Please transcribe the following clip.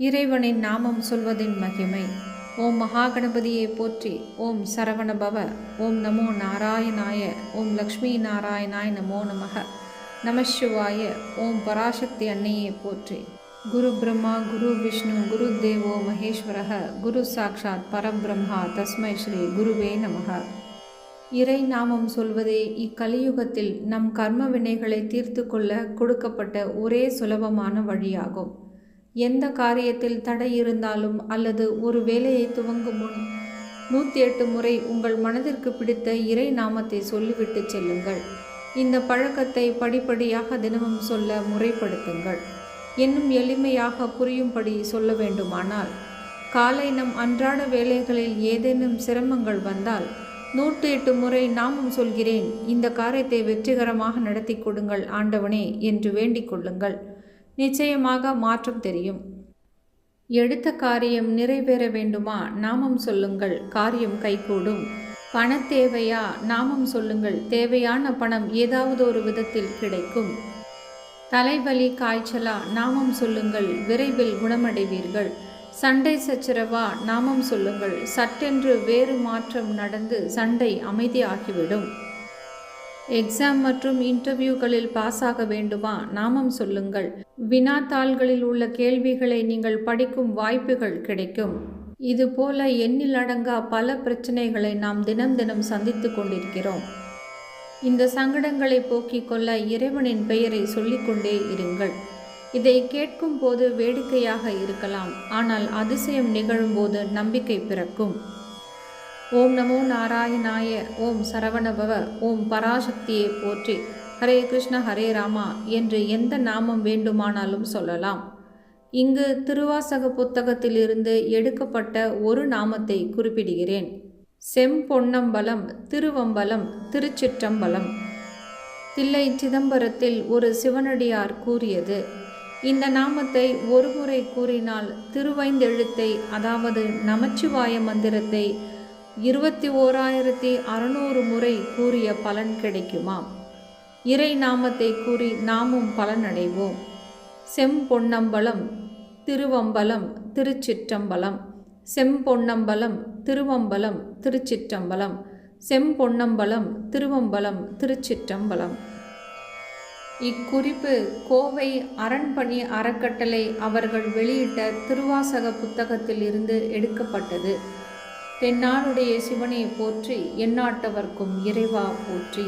இறைவனின் நாமம் சொல்வதின் மகிமை. ஓம் மகாகணபதியை போற்றி. ஓம் சரவணபவ. ஓம் நமோ நாராயணாய. ஓம் லக்ஷ்மி நாராயணாய நமோ நமக. நமசிவாய. ஓம் பராசக்தி அன்னையை போற்றி. குரு பிரம்மா குரு விஷ்ணு குரு தேவோ மகேஸ்வரக குரு சாக்ஷாத் பரபிரம்மா தஸ்மை ஸ்ரீ குருவே நமக. இறை நாமம் சொல்வதே இக்கலியுகத்தில் நம் கர்ம வினைகளை தீர்த்து கொள்ள கொடுக்கப்பட்ட ஒரே சுலபமான வழியாகும். எந்த காரியத்தில் தடை இருந்தாலும் அல்லது ஒரு வேலையை துவங்கும் முன் 108 முறை உங்கள் மனதிற்கு பிடித்த இறை நாமத்தை சொல்லிவிட்டு செல்லுங்கள். இந்த பழக்கத்தை படிப்படியாக தினமும் சொல்ல முறைப்படுத்துங்கள். இன்னும் எளிமையாக புரியும்படி சொல்ல வேண்டுமானால், காலை நம் அன்றாட வேலைகளில் ஏதேனும் சிரமங்கள் வந்தால் 108 முறை நாமம் சொல்கிறேன், இந்த காரியத்தை வெற்றிகரமாக நடத்தி கொடுங்கள் ஆண்டவனே என்று வேண்டிக் கொள்ளுங்கள். நிச்சயமாக மாற்றம் தெரியும். எடுத்த காரியம் நிறைவேற வேண்டுமா? நாமம் சொல்லுங்கள், காரியம் கைகூடும். பண தேவையா? நாமம் சொல்லுங்கள், தேவையான பணம் ஏதாவது ஒரு விதத்தில் கிடைக்கும். தலைவலி காய்ச்சலா? நாமம் சொல்லுங்கள், விரைவில் குணமடைவீர்கள். சண்டை சச்சரவா? நாமம் சொல்லுங்கள், சட்டென்று வேறு மாற்றம் நடந்து சண்டை அமைதியாகிவிடும். எக்ஸாம் மற்றும் இன்டர்வியூகளில் பாஸ் ஆக வேண்டுமா? நாமம் சொல்லுங்கள், வினாத்தாள்களில் உள்ள கேள்விகளை நீங்கள் படிக்கும் வாய்ப்புகள் கிடைக்கும். இதுபோல எண்ணிலடங்கா பல பிரச்சனைகளை நாம் தினம் தினம் சந்தித்து கொண்டிருக்கிறோம். இந்த சங்கடங்களை போக்கிக் கொள்ள இறைவனின் பெயரை சொல்லிக்கொண்டே இருங்கள். இதை கேட்கும் போது வேடிக்கையாக இருக்கலாம், ஆனால் அதிசயம் நிகழும்போது நம்பிக்கை பிறக்கும். ஓம் நமோ நாராயணாய. ஓம் சரவணபவ. ஓம் பராசக்தியை போற்றி. ஹரே கிருஷ்ண ஹரே ராமா என்று எந்த நாமம் வேண்டுமானாலும் சொல்லலாம். இங்கு திருவாசக புத்தகத்திலிருந்து எடுக்கப்பட்ட ஒரு நாமத்தை குறிப்பிடுகிறேன். செம்பொன்னம்பலம் திருவம்பலம் திருச்சிற்றம்பலம். தில்லை சிதம்பரத்தில் ஒரு சிவனடியார் கூறியது. இந்த நாமத்தை ஒரு முறை கூறினால் திருவைந்தெழுத்தை, அதாவது நமச்சிவாய மந்திரத்தை 21,600 முறை கூறிய பலன் கிடைக்குமாம். இறை நாமத்தை கூறி நாமும் பலனடைவோம். செம்பொன்னம்பலம் திருவம்பலம் திருச்சிற்றம்பலம். செம்பொன்னம்பலம் திருவம்பலம் திருச்சிற்றம்பலம். செம்பொன்னம்பலம் திருவம்பலம் திருச்சிற்றம்பலம். இக்குறிப்பு கோவை அரண்பணி அறக்கட்டளை அவர்கள் வெளியிட்ட திருவாசக புத்தகத்தில் இருந்து எடுக்கப்பட்டது. தென்னாடுடைய சிவனை போற்றி, எந்நாட்டவர்க்கும் இறைவா போற்றி.